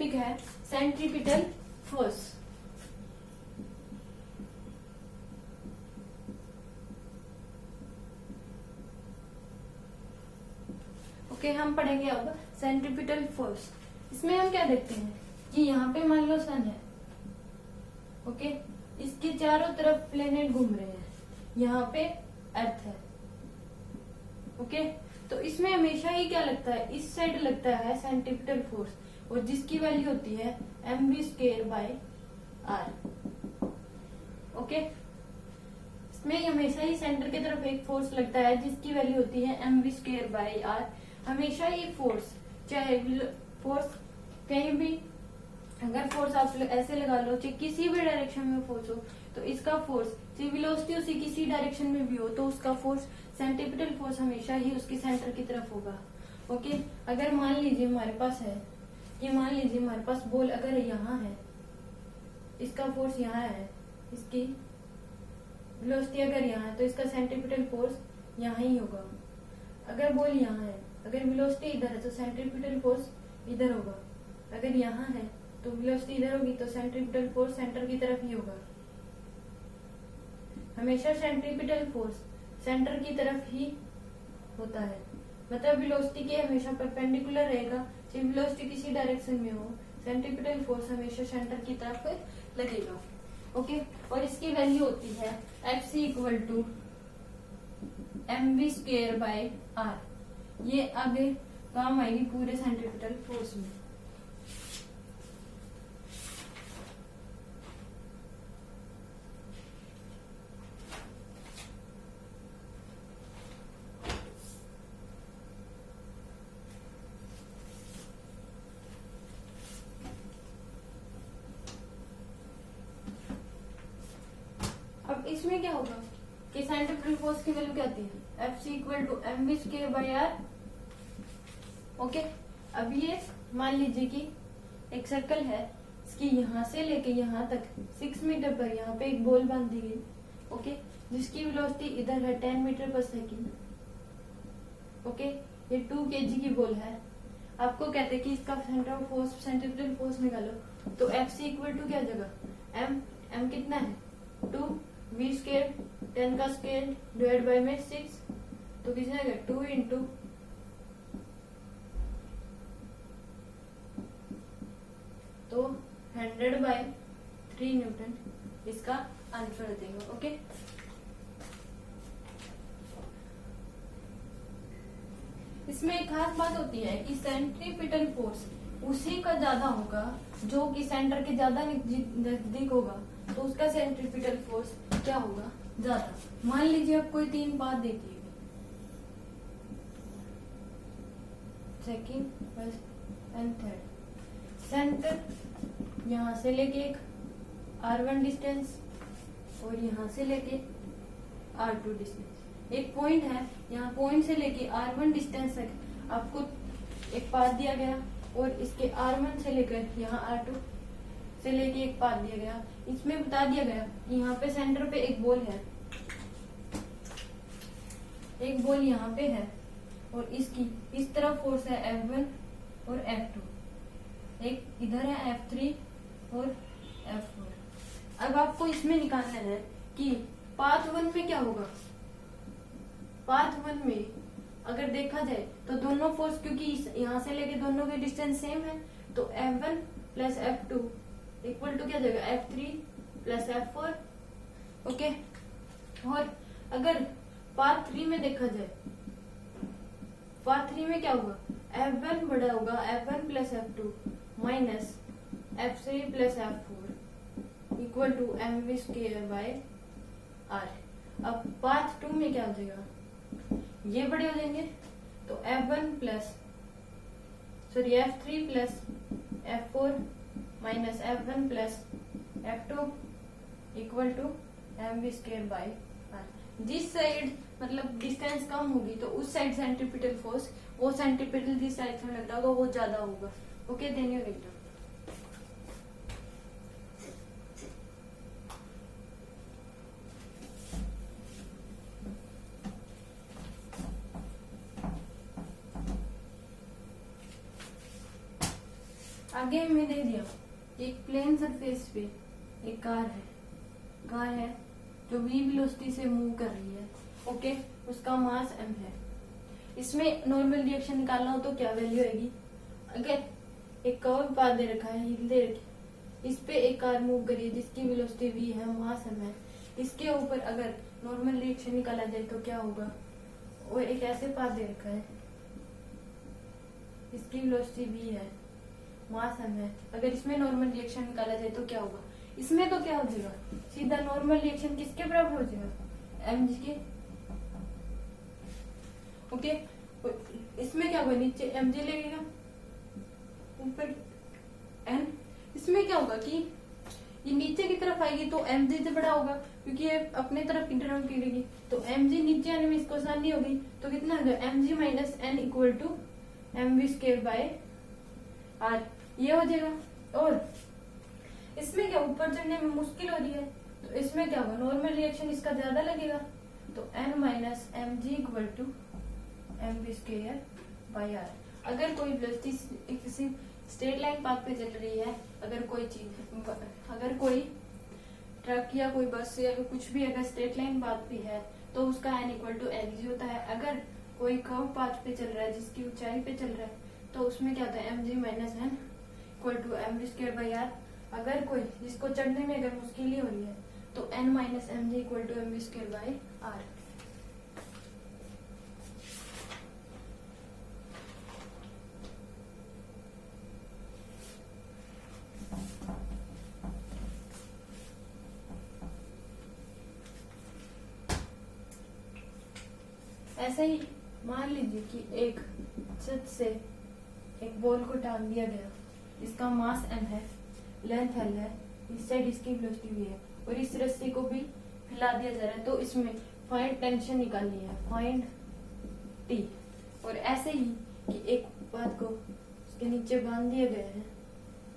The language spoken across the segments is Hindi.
टॉपिक है सेंट्रीपिटल फोर्स। ओके, हम पढ़ेंगे अब सेंट्रीपिटल फोर्स। इसमें हम क्या देखते हैं कि यहाँ पे मान लो सन है, ओके, इसके चारों तरफ प्लेनेट घूम रहे हैं, यहाँ पे अर्थ है, ओके। तो इसमें हमेशा ही क्या लगता है, इस साइड लगता है सेंट्रीपिटल फोर्स, और जिसकी वैल्यू होती है mv²/r, ओके। इसमें हमेशा ही सेंटर की तरफ एक फोर्स लगता है जिसकी वैल्यू होती है mv²/r। हमेशा ही फोर्स, चाहे फोर्स कहीं भी, अगर फोर्स आप ऐसे लगा लो, चाहे किसी भी डायरेक्शन में फोर्स हो, तो इसका फोर्स, चाहे वेलोसिटी उसी किसी डायरेक्शन में भी हो, तो उसका फोर्स, सेंट्रीपिटल फोर्स हमेशा ही उसकी सेंटर की तरफ होगा, ओके। अगर मान लीजिए हमारे पास है, ये मान लीजिए हमारे पास बॉल अगर यहाँ है, इसका फोर्स यहाँ है, इसकी वेलोसिटी अगर यहाँ है, तो इसका सेंट्रीपिटल फोर्स यहाँ ही होगा। अगर बॉल यहाँ है, अगर वेलोसिटी इधर है, तो सेंट्रीपिटल फोर्स इधर होगा। अगर यहाँ है तो वेलोसिटी इधर होगी, तो सेंट्रीपिटल फोर्स सेंटर की तरफ ही होगा। हमेशा सेंट्रीपिटल फोर्स सेंटर की तरफ ही होता है, मतलब वेलोसिटी के हमेशा परपेंडिकुलर रहेगा, चाहे वेलोसिटी किसी डायरेक्शन में हो, सेंट्रीपिटल फोर्स हमेशा सेंटर की तरफ लगेगा, ओके। और इसकी वैल्यू होती है Fc = mv²/r। ये आगे काम आएगी पूरे सेंट्रीपिटल फोर्स में। अब इसमें क्या होगा कि सेंट्रीपिटल फोर्स की वैल्यू क्या आती है, Fc = mv²/r, ओके। अब ये मान लीजिए कि एक सर्कल है, इसकी यहाँ से लेके यहाँ तक 6 मीटर पर यहाँ पे एक बॉल बांध दी गई, ओके, जिसकी वेलोसिटी इधर है 10 मीटर पर सेकेंड, ओके। ये 2 kg की बॉल है। आपको कहते हैं कि इसका centre of force, centripetal force निकालो, तो Fc = क्या जगह m कितना है 2 v², 10 का स्क्वायर डिवाइड बाय में 6, तो कितना आएगा 2 × तो 100/3 न्यूटन इसका आंसर देगा, ओके। इसमें एक खास बात होती है कि सेंट्रीपिटल फोर्स उसी का ज्यादा होगा जो कि सेंटर के ज्यादा नजदीक होगा, तो उसका सेंट्रीपिटल फोर्स क्या होगा, ज्यादा। मान लीजिए आप कोई 3 बात देती है, second, first and third. Centre यहाँ से लेके एक r1 डिस्टेंस और यहाँ से लेके r2 डिस्टेंस, एक पॉइंट है, यहाँ पॉइंट से लेके r1 डिस्टेंस तक आपको एक पाथ दिया गया, और इसके r1 से लेकर यहाँ r2 से लेके एक पाथ दिया गया। इसमें बता दिया गया कि यहाँ पे सेंटर पे एक बॉल है, एक बॉल यहाँ पे है, और इसकी इस तरफ फोर्स है F1 और F2, एक इधर है F3 और F4। अब आपको इसमें निकालना है कि पाथ 1 में क्या होगा। पाथ 1 में अगर देखा जाए तो दोनों फोर्स, क्योंकि यहाँ से लेके दोनों के डिस्टेंस सेम है, तो F1 + F2 = क्या जाएगा F3 + F4, ओके। और अगर पाथ 3 में देखा जाए, पाथ 3 में क्या होगा, F1 बड़ा होगा F1 + F2 minus F3 + F4 = mv²/r। अब पाथ 2 में क्या हो जाएगा, ये बड़े हो जाएंगे, तो F3 + F4 minus F1 + F2 = mv²/r। जिस साइड मतलब डिस्टेंस कम होगी तो उस साइड सेंट्रीपिटल फोर्स, वो सेंट्रीपिटल जिस साइड में लगता होगा वो ज्यादा होगा, ओके। Then you right. आगे हमें दे दिया एक प्लेन सरफेस पे एक कार है जो v वेलोसिटी से मूव कर रही है। ओके, उसका मास m है। इसमें नॉर्मल रिएक्शन निकालना हो तो क्या वैल्यू आएगी? अगर एक कर्व पाथ दे रखा है, हिल दे रखी, इस पे एक कार मूव करी है जिसकी वेलोसिटी v है, मास m है। इसके ऊपर अगर नॉर्मल रिएक्शन निकाला जाए तो क्या होगा? और एक ऐसे पाथ दे रखा है, इसकी वेलोसिटी v है, मास m है। अगर इसमें नॉर्मल रिएक्शन निकाला जाए तो क्या होगा? इसमें तो क्या हो जाएगा? सीधा नॉर्मल रिएक्शन किसके बराबर हो जाएगा? mg के। ओके, इसमें क्या होगा? नीचे mg लगेगा, ऊपर n। इसमें क्या होगा कि ये नीचे की तरफ आएगी तो mg से बड़ा होगा क्योंकि ये अपने तरफ की तरफ गिरेगी, तो mg नीचे आने में इसको आसानी होगी। तो कितना होगा? mg minus n equal to mv square by r, ये हो जाएगा। और इसमें क्या, ऊपर चढ़ने में मुश्किल हो रही है तो इसमें क्या होगा? नॉर्मल रिएक्शन इसका ज्यादा लगेगा, तो n minus M G equal to M B square by R. अगर कोई वेलोसिटी किसी स्ट्रेट लाइन पाथ पे चल रही है, अगर कोई ट्रक या कोई बस या कुछ भी अगर स्ट्रेट लाइन पाथ पे है तो उसका n equal to M G होता है। अगर कोई कर्व पाथ पे चल रहा है जिसकी ऊंचाई पे चल रहा है तो उसमें क्या होता है? M G minus N equal to M B square by R. अगर कोई जिसको चढ़ने में अगर मुश्किल ही हो रही है तो n minus M G equal to M B square by R. ऐसे ही मान लीजिए कि एक छत से एक बॉल को टांग दिया गया, इसका मास m है, लेंथ l है, इस साइड इसकी वेलोसिटी v है और इस रस्सी को भी हिला दिया जा रहा है। तो इसमें फाइंड टेंशन निकालनी है, फाइंड t। और ऐसे ही कि एक बात को इसके नीचे बांध दिया गया है,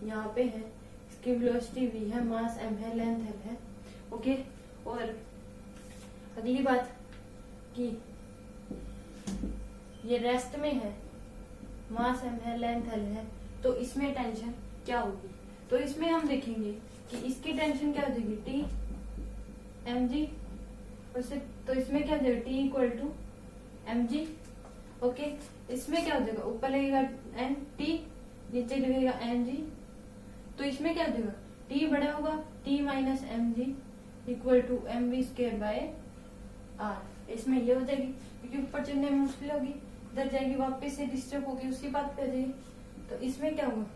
यहाँ पे है, इसकी वेलोसिटी v है, मास m है, लेंथ l है। ओके, और अगली बात कि ये रेस्ट में है, मास m है, लेंथ l है, तो इसमें टेंशन क्या होगी? तो इसमें हम देखेंगे कि इसकी टेंशन क्या हो जाएगी? T M G. तो इसमें क्या हो जाएगा? T equal to M G. Okay, इसमें क्या हो जाएगा? ऊपर लगेगा एन टी, नीचे लगेगा एम जी। तो इसमें क्या हो जाएगा? टी बड़ा होगा, T minus M G equal to M V square by R. इसमें ये हो जाएगी क्योंकि ऊपर चढ़ने में मुश्किल होगी, इधर जाएगी वापस से डिस्टर्ब होगी, उसकी बात पे आ जाएगी। तो इसमें क्या होगा?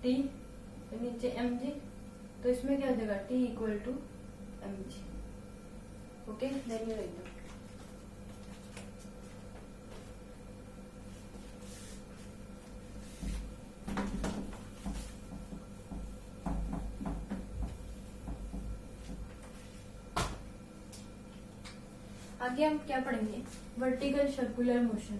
टी नीचे एम जी, तो इसमें क्या हो जाएगा? T equal to M G. Okay, then you write down. आगे हम क्या पढ़ेंगे? Vertical circular motion.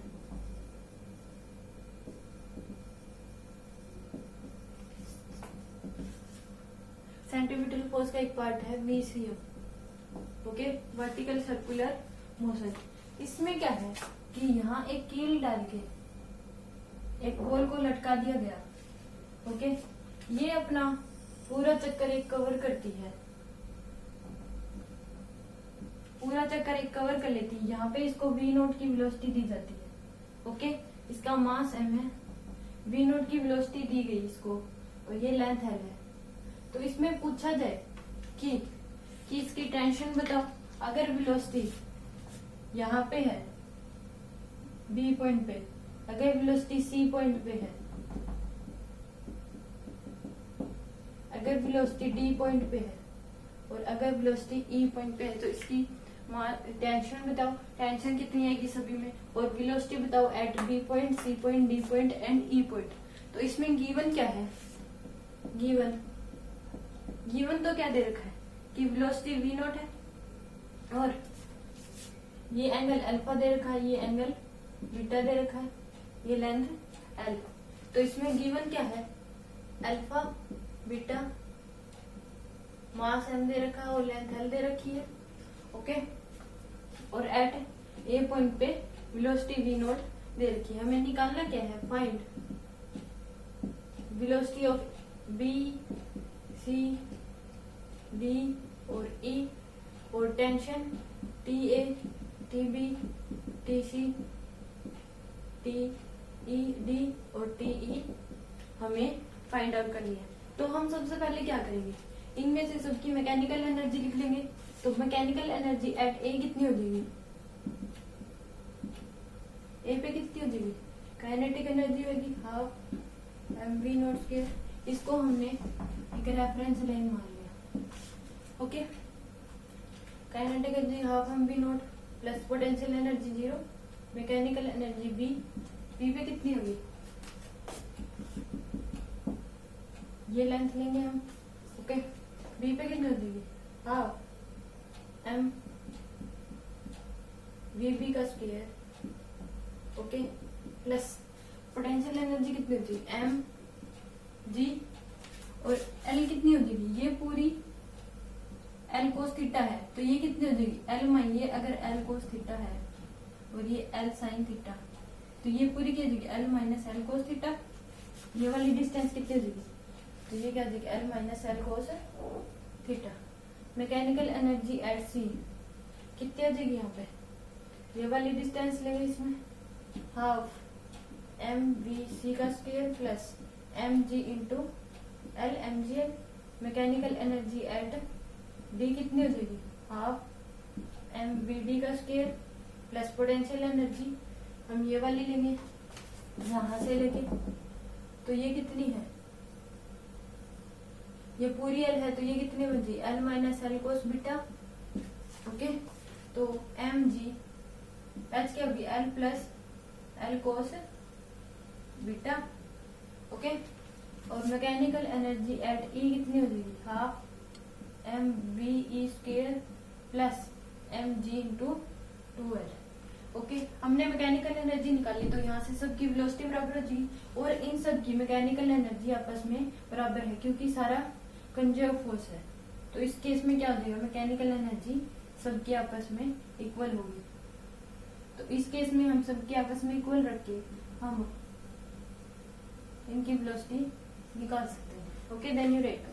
Centripetal force का एक पार्ट है VCF। Okay, vertical circular motion. इसमें क्या है कि यहाँ एक कील डाल के एक बॉल को लटका दिया गया। ओके, ये अपना पूरा चक्कर एक कवर करती है, पूरा चक्कर एक कवर कर लेती है। यहाँ पे इसको V नोट की वेलोसिटी दी जाती है। ओके, इसका मास m है, V नोट की वेलोसिटी दी गई इसको, और ये लेंथ l है। तो इसमें पूछा जाए कि इसकी टेंशन बताओ। अगर वेलोसिटी यहाँ पे है B पॉइंट पे, अगर वेलोसिटी C पॉइंट पे है, अगर वेलोसिटी D पॉइंट पे है और अगर वेलोसिटी E पॉइंट पे है, तो इसकी टेंशन बताओ। टेंशन कितनी आएगी सभी में, और वेलोसिटी बताओ at B point, C point, D point and E point. तो इसमें गिवन क्या है? गिवन तो क्या दे रखा है कि वेलोसिटी V नॉट है और ये एंगल अल्फा दे रखा है, ये एंगल बीटा दे रखा है, ये लेंथ L। तो इसमें गिवन क्या है? अल्फा, बीटा, मास m दे रखा है और लेंथ L दे रखी है। ओके, और एट A पॉइंट पे वेलोसिटी V नॉट दे रखी है। हमें निकालना क्या है? Find velocity of B, C, D और ई, और tension T A, T B, T C, T E D और टी ई हमें फाइंड आउट करनी है। तो हम सबसे पहले क्या करेंगे, इनमें से सबकी मैकेनिकल एनर्जी लिख लेंगे। तो मैकेनिकल एनर्जी एट ए कितनी हो जाएगी, ए पे कितनी हो जाएगी, काइनेटिक एनर्जी होगी हाफ mv नॉट स्क्वायर। इसको हमने एक रेफरेंस लाइन मान लिया। Okay, kinetic energy half mv naught plus potential energy 0, mechanical energy B, B पे कितनी होगी, ये लेंथ लेंगे हम। ओके, बी पे कितनी हो जाएगी, हाफ एम वी बी का square. Okay, plus potential energy कितनी होती है, एम जी, और एल कितनी हो जाएगी, ये पूरी एल कोस थीटा है तो ये कितनी हो जाएगी, एल माइन, ये अगर एल कोस थीटा है और ये एल साइन थीटा, तो ये पूरी क्या हो जाएगी, L minus L cos theta. ये वाली डिस्टेंस कितनी हो जाएगी, तो ये क्या हो जाएगी, L minus L cos theta. Mechanical energy at c कितनी आ जाएगी, यहाँ पे ये वाली डिस्टेंस लेंगे, इसमें हाफ एम वी सी का square plus M G into L M G L. Mechanical energy at D कितनी हो जाएगी, हाफ एम वी डी का स्क्वायर प्लस पोटेंशियल एनर्जी हम ये वाली लेंगे यहां से लेके, तो ये कितनी है, ये पूरी एल है तो ये कितनी बन जाएगी, L minus L cos beta. Okay, तो एम जी एच क्या होगी, L plus L cos beta. Okay, और मैकेनिकल एनर्जी एट ई कितनी हो जाएगी, half M V E square plus M G into 2l। Okay, हमने मैकेनिकल एनर्जी निकाली तो यहाँ से सबकी वेलोसिटी बराबर हो जाएगी, और इन सब की मैकेनिकल एनर्जी आपस में बराबर है क्योंकि सारा कंजर्व फोर्स है। तो इस केस में क्या हो जाएगा, मैकेनिकल एनर्जी सबकी आपस में इक्वल होगी। तो इस केस में हम सबकी आपस में इक्वल रख के हम इनकी वेलोसिटी निकाल सकते हैं। Okay, then you write.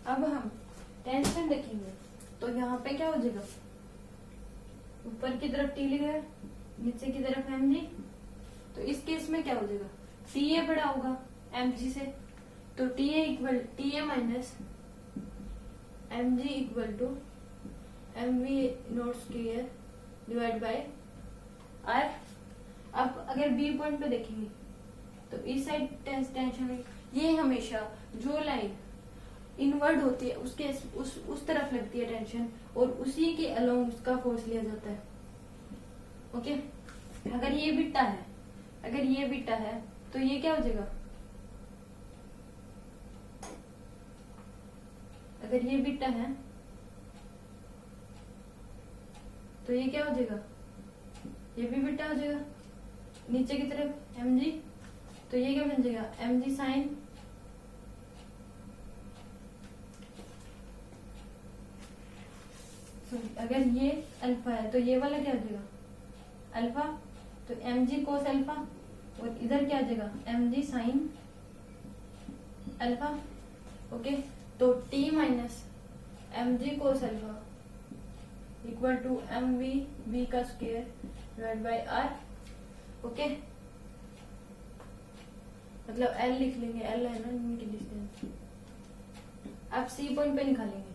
अब हम टेंशन देखेंगे तो यहाँ पे क्या हो जाएगा, ऊपर की तरफ टी लिखा है, नीचे की तरफ एम जी। तो इस केस में क्या हो जाएगा, टी ए बड़ा होगा एम जी से, तो T A minus M G equal to M V naught square divide by R. अब अगर बी पॉइंट पे देखेंगे तो इस साइड टेंशन, ये हमेशा जो लाइन इनवर्ड होती है उसके उस तरफ लगती है टेंशन, और उसी के अलोंग उसका फोर्स लिया जाता है। ओके, अगर ये बीटा है तो ये क्या हो जाएगा, अगर ये बीटा है तो ये क्या हो जाएगा, ये भी बीटा हो जाएगा। नीचे की तरफ एम जी, तो ये क्या बन जाएगा, एम जी साइन अगर ये अल्फा है तो ये वाला क्या हो जाएगा, अल्फा, तो एम जी कोस अल्फा, और इधर क्या आ जाएगा, m g sine alpha. Okay, तो t minus M g cos alpha equal to M v b का square divide by r. Okay, मतलब एल लिख लेंगे, एल है ना इनकी डिस्टेंस। अब सी पॉइंट पे निकालेंगे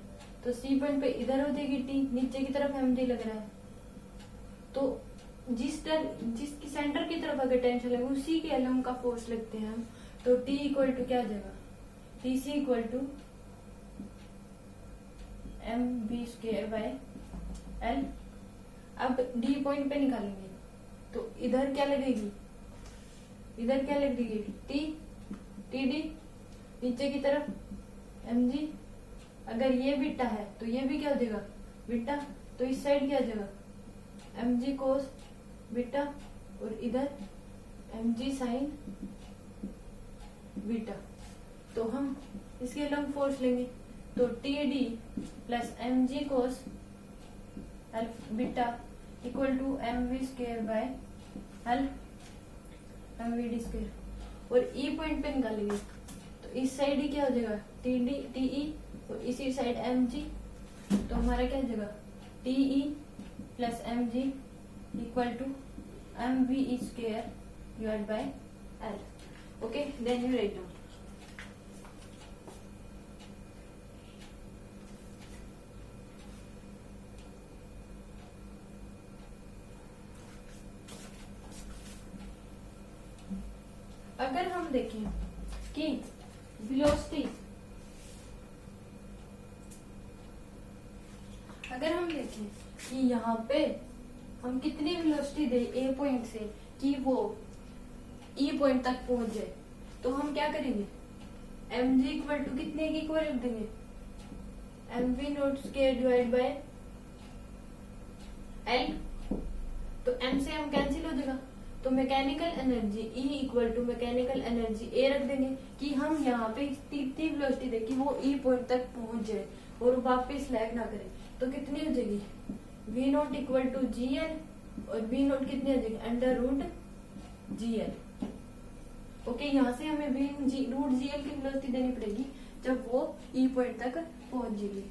तो सी पॉइंट पे इधर हो जाएगी टी, नीचे की तरफ एम जी लग रहा है, तो जिसकी सेंटर की तरफ अगर टेंशन लगे उसी के अलोंग का फोर्स लगते हैं हम, तो टी इक्वल टू क्या आ जाएगा, T C equal to M B square by L. अब डी पॉइंट पे निकालेंगे तो इधर क्या लगेगी, इधर क्या लगेगी, टी डी, नीचे की तरफ एम जी। अगर ये बीटा है तो ये भी क्या हो जाएगा बीटा, तो इस साइड क्या हो जाएगा एम जी कोस बीटा और इधर mg साइन बीटा। तो हम इसके लंब फोर्स लेंगे, तो TD plus mg cos beta equal to mv square by L mvd square. और ई पॉइंट पे निकालेंगे, तो इस साइड ही क्या हो जाएगा TD TE और इसी साइड mg, तो हमारा क्या हो जाएगा TE plus mg equal to mv square divide by L. Okay, then you write down. अगर हम देखें कि वेलोसिटी, अगर हम देखें कि यहाँ पे हम कितनी वेलोसिटी दे ए पॉइंट से कि वो ई पॉइंट तक पहुंच जाए, तो हम क्या करेंगे mg इक्वल टू कितने की इक्वल रख देंगे mv naught square divide by L. तो m से m कैंसिल हो जाएगा, तो mechanical energy E equal to mechanical energy A रख देंगे कि हम यहाँ पे इतनी वेलोसिटी दे कि वो ई पॉइंट तक पहुंच जाए और वापस लैग ना करे। तो कितनी हो जाएगी V naught equal to GL और V नोट कितनी हो जाएगी अंडर रूट GL। ओके, यहाँ से हमें रूट GL की वेलोसिटी देनी पड़ेगी जब वो ई पॉइंट तक पहुंच जाएगी।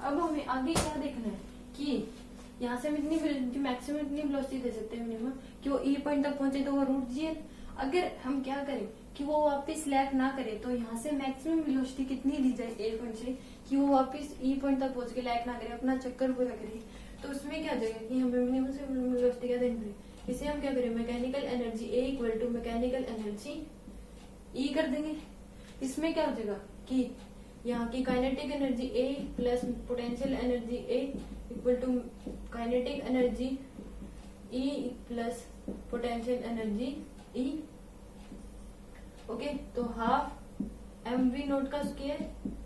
अब हमें आगे क्या देखना है कि यहाँ से हम इतनी मैक्सिमम इतनी वेलोसिटी दे सकते हैं मिनिमम कि वो ई पॉइंट तक पहुंचे, तो वो रूट GL। अगर हम क्या करें कि वो वापस लैग ना करे, तो यहाँ से मैक्सिमम वेलोसिटी कितनी दी जाए ए पॉइंट से कि वो वापस ई पॉइंट तक पहुंच के लैग ना करे, अपना चक्कर पूरा करे। तो उसमें क्या जाएगा कि हमें मिनिमम से मिनिमम वेलोसिटी क्या देनी पड़ेगी। इसे हम क्या करें mechanical energy A equal to mechanical energy E कर देंगे। इसमें क्या हो जाएगा कि यहाँ की kinetic energy A plus potential energy A equal to kinetic energy E plus potential energy E. Okay, तो हाफ mv नोट का स्क्वायर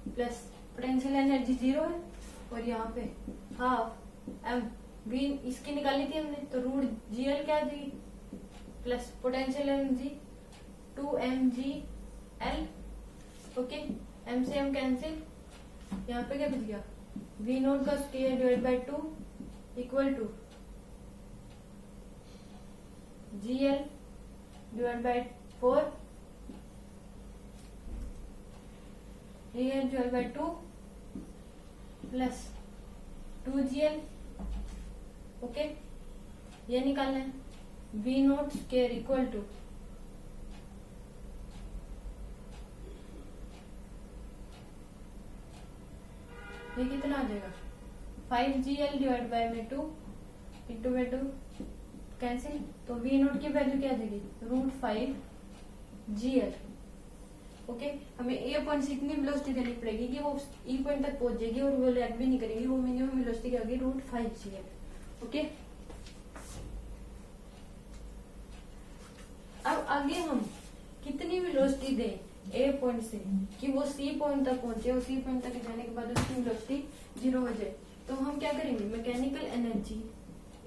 प्लस पोटेंशियल एनर्जी 0 है और यहाँ पे हाफ m v इसकी निकाली थी हमने, तो रूट GL क्या आ जाएगी plus potential energy 2mgl। Okay, m से m कैंसिल, यहाँ पे क्या बच गया v नोट का square divide by 2 equal to GL divide by 4 GL divide by 2 plus 2GL। Okay, ये निकालना है v naught square equal to ये कितना आ जाएगा 5GL डिवाइड बाय में 2 इंटू में 2 कैंसिल, तो v नोट की वैल्यू क्या आ जाएगी रूट 5GL। ओके, हमें ए पॉइंट से इतनी वेलोसिटी देनी पड़ेगी कि वो ई पॉइंट तक पहुंच जाएगी और वो लैग भी नहीं करेगी, वो मिनिमम वेलोसिटी क्या होगी रूट 5GL। ओके, अब आगे हम कितनी वेलोसिटी दें ए पॉइंट से कि वो सी पॉइंट तक पहुंचे और सी पॉइंट तक जाने के बाद उसकी वेलोसिटी 0 हो जाए। तो हम क्या करेंगे mechanical energy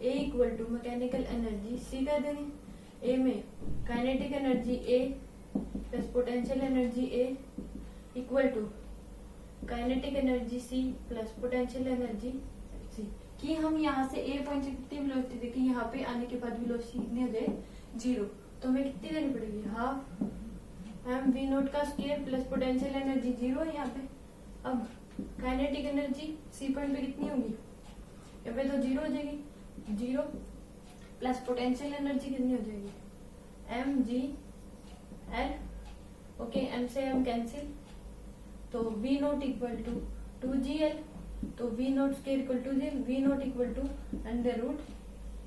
A equal to mechanical energy c कर देंगे। ए में kinetic energy A plus potential energy A equal to kinetic energy c plus potential energy c, कि हम यहाँ से ए पॉइंट से कितनी वेलोसिटी देखिए यहाँ पे आने के बाद वेलोसिटी कितनी हो जाए 0, तो हमें कितनी देनी पड़ेगी हाफ एम वी नोट का स्क्वायर प्लस पोटेंशियल एनर्जी 0 है यहाँ पे। अब काइनेटिक एनर्जी सी पॉइंट पे कितनी होगी यहाँ पे, तो 0 हो जाएगी, 0 प्लस पोटेंशियल एनर्जी कितनी हो जाएगी mgl। ओके, m से m कैंसिल, तो v naught equal to 2gl, तो v naught square equal to v naught equal to under root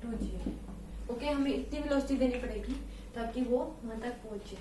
2gl। Okay, हमें इतनी वेलोसिटी देनी पड़ेगी ताकि वो वहां तक पहुंचे।